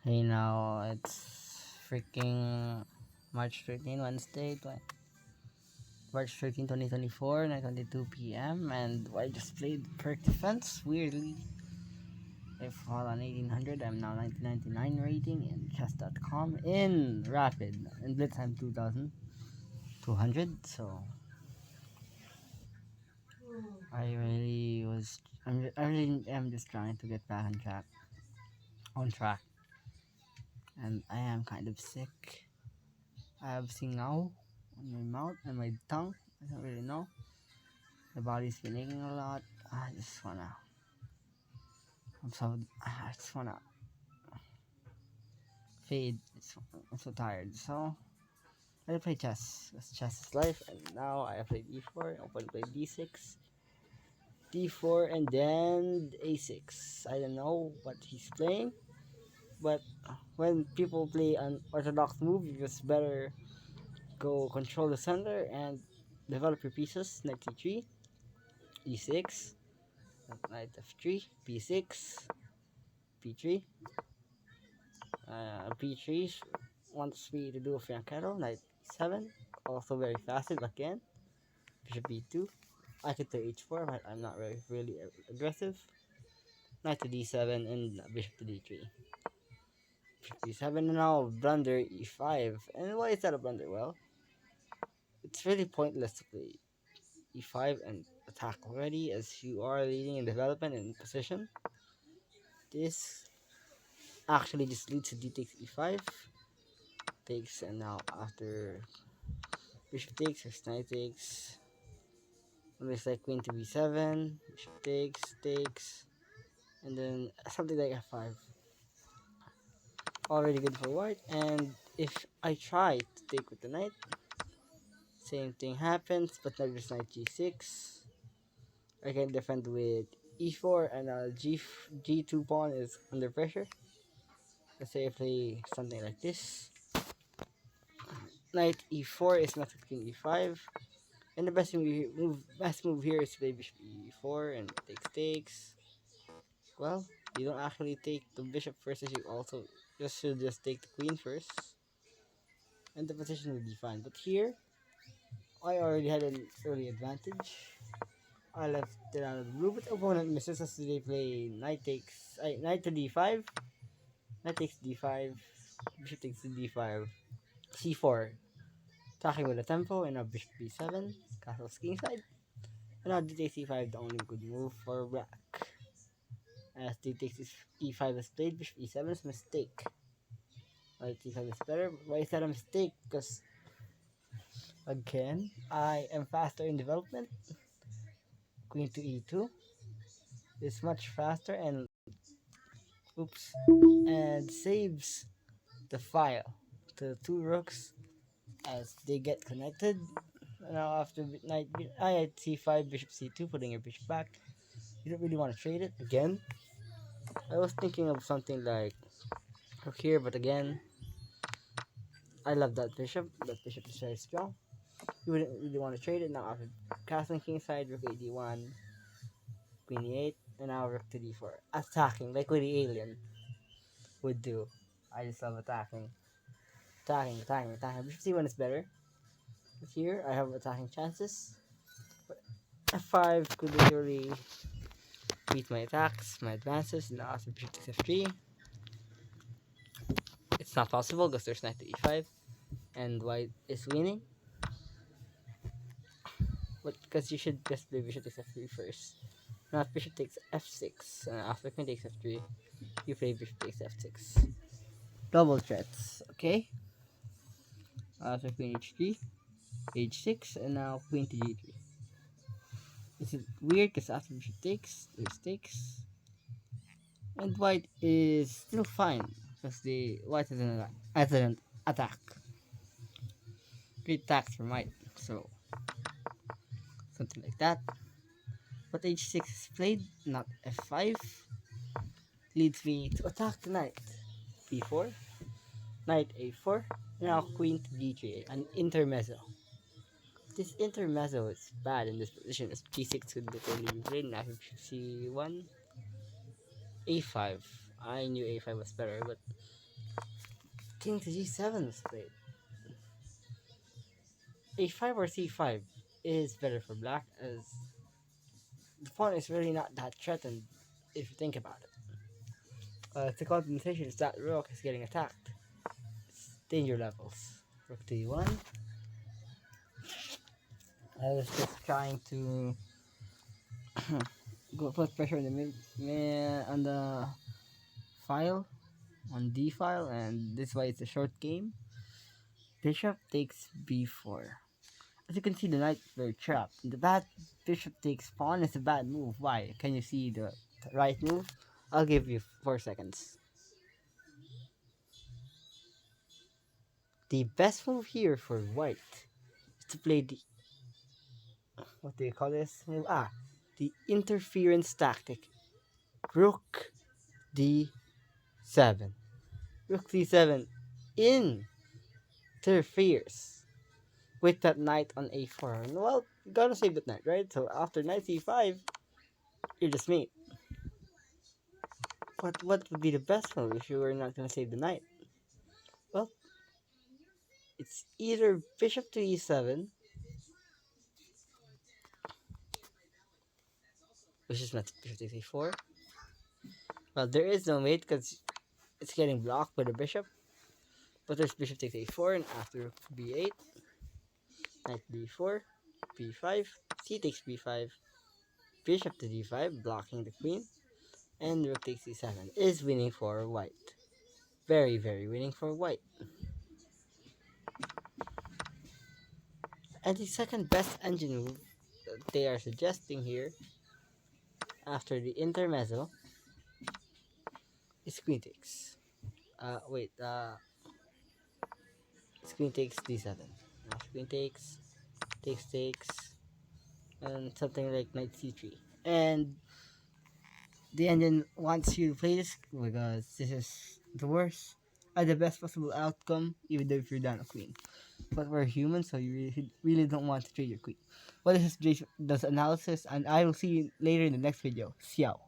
Hey, now it's freaking March 13, Wednesday, March 13, 2024, 9:22 p.m. And I just played Perk Defense. Weirdly, I fall on 1800. I'm now 1999 rating in chess.com in Rapid. In Blitz, I'm 2200. So I really am just trying to get back on track. And I am kind of sick. I have singaw on my mouth and my tongue. I don't really know. The body's been aching a lot. I just wanna. I just wanna fade. I'm so tired. So I play chess. Chess is life. And now I play d4. I'm gonna play d6, d4, and then a6. I don't know what he's playing, but when people play an orthodox move, you just better go control the center and develop your pieces. Knight t3, e6, knight f3, b6, p3. P3 wants me to do a fianchetto, knight 7, also very fast again. Bishop b2. I could play h4, but I'm not really aggressive. Knight to d7 and bishop to d3. Bishop d7 and now blunder e5. And why is that a blunder? Well, it's really pointless to play e5 and attack already, as you are leading in development and position. This actually just leads to d takes e5. Takes, and now after bishop takes, there's knight takes. And there's like queen to b7, bishop takes, and then something like f5. Already good for white. And if I try to take with the knight, same thing happens, but now there's knight g6. I can defend with e4, and g2 pawn is under pressure. Let's say I play something like this. Knight e4 is met with king e5. And the best move here is to play bishop e4 and takes. Well, you don't actually take the bishop first, as you also should just take the queen first, and the position will be fine. But here, I already had an early advantage. I left it out of the blue, but opponent misses as they play knight to d5, knight takes d5, bishop takes to d5, c4, attacking with a tempo, and now bishop b7, castle's kingside, and now d takes e5, the only good move for black. As d takes e5 is played, bishop e7 is a mistake. Knight e5 is better. Why is that a mistake? Because again, I am faster in development. Queen to e2 is much faster and and saves the file to two rooks as they get connected. Now after knight c5, bishop c2, putting your bishop back. You don't really want to trade it again. I was thinking of something like rook here, but again, I love that bishop. That bishop is very strong. You wouldn't really want to trade it. Now after castling kingside, rook a d1, queen e8, and now rook to d4. Attacking, like what the alien would do. I just love attacking. Attacking. Bishop c1 is better. But here, I have attacking chances. But f5 could literally beat my attacks, my advances. Now after bishop takes f3, it's not possible because there's knight to e5, and white is winning. But because you should just play bishop takes f3 first. Now if bishop takes f6, and after queen takes f3, you play bishop takes f6. Double threats, okay? After queen h3, h6, and now queen to g3. This is weird because after bishop takes, there's takes. And white is still fine because the white has an attack. Great attacks from white, so something like that. But h6 is played, not f5. Leads me to attack the knight. b4, knight a4, now queen to d3, an intermezzo. This intermezzo is bad in this position, as g6 could literally be played, now c1, a5. I knew a5 was better, but King to G7 was played. A5 or C5 is better for black, as the pawn is really not that threatened if you think about it. The compensation is that rook is getting attacked. It's danger levels. Rook to E1. I was just trying to go put pressure on the on the file, on D file, and this is why it's a short game. Bishop takes B4. As you can see, the knight is very trapped. The bad bishop takes pawn is a bad move. Why? Can you see the right move? I'll give you 4 seconds. The best move here for white is to play the, what do you call this move? The interference tactic. Rook D7. Rook D7 interferes with that knight on A4. Well, you gotta save that knight, right? So after knight C5, you're just mate. What would be the best move if you were not gonna save the knight? Well, it's either bishop to E7, which is not bishop to C4. Well, there is no mate because it's getting blocked by the bishop. But there's bishop takes A4, and after B8, knight B4, B5, C takes B5, bishop to D5, blocking the queen, and rook takes E7 is winning for white. Very, very winning for white. And the second best engine move that they are suggesting here, after the intermezzo, is queen takes. Queen takes D7. Now queen takes, takes, and something like knight C3. And the engine wants you to play this because this is the worst and the best possible outcome, even though if you're down a queen. But we're human, so you really don't want to trade your queen. Well, this is Drei does analysis, and I will see you later in the next video. Xiao.